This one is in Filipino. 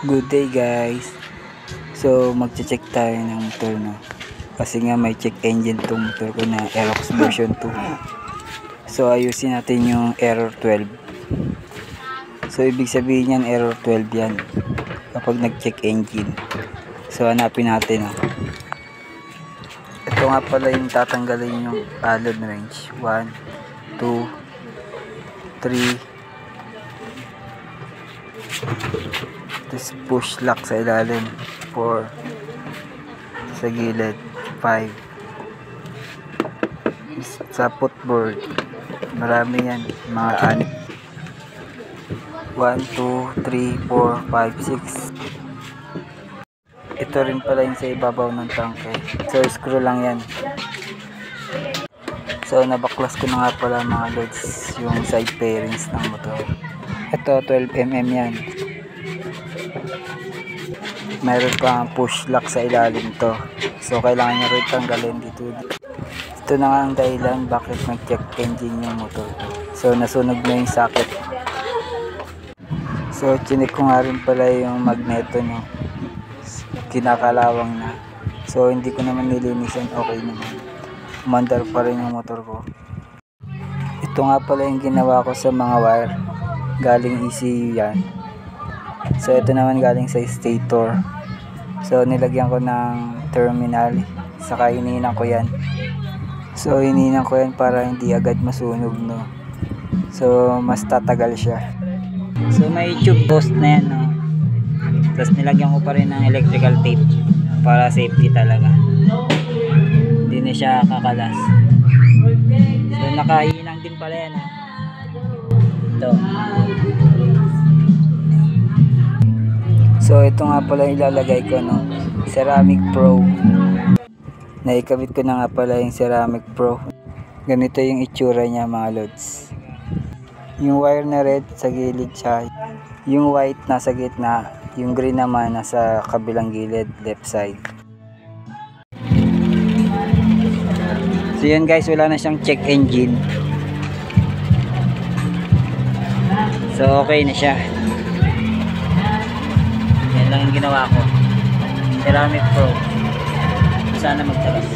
Good day guys. So magche-check tayo ng motor, no, kasi nga may check engine tong motor ko na Aerox version 2. So ayusin natin yung error 12. So ibig sabihin yan, error 12 yan kapag nag-check engine. So hanapin natin, no. Ito nga pala yung tatanggalin yung alon range. 1, 2, 3. This push lock sa ilalim, 4 sa gilid, 5 sa footboard. Marami yan, mga 1, 2, 3, 4, 5, 6. Ito rin pala yung sa ibabaw ng tangke. So screw lang yan. So nabaklas ko na nga pala mga loads yung side fairings ng motor. Ito 12mm yan. Meron pang push lock sa ilalim to. So kailangan nyo rin tanggalin dito. Ito na nga ang dahilan bakit mag-check engine yung motor ko. So nasunog na yung socket. So chinik ko nga rin pala yung magneto, no. Kinakalawang na. So hindi ko naman nilinisan, okay naman. Umandar pa rin yung motor ko. Ito nga pala yung ginawa ko sa mga wire. Galing ECU yan. So ito naman galing sa stator. So nilagyan ko ng terminal, saka hinihinan ko yan. So hinihinan ko yan para hindi agad masunog, no. So mas tatagal siya. So may tube post na yan, no. Tapos nilagyan ko pa rin ng electrical tape para safety talaga. Hindi na siya kakalas. So nakahinang din pala yan, no. Ito. So ito nga pala ilalagay ko, no, Ceramic Pro. Naikabit ko na nga pala yung Ceramic Pro. Ganito yung itsura niya mga lods. Yung wire na red sa gilid siya, yung white nasa gitna, yung green naman nasa kabilang gilid, left side. So yun guys, wala na siyang check engine. So okay na siya. Yan lang yung ginawa ko. Ceramic Pro. Sana magtalas.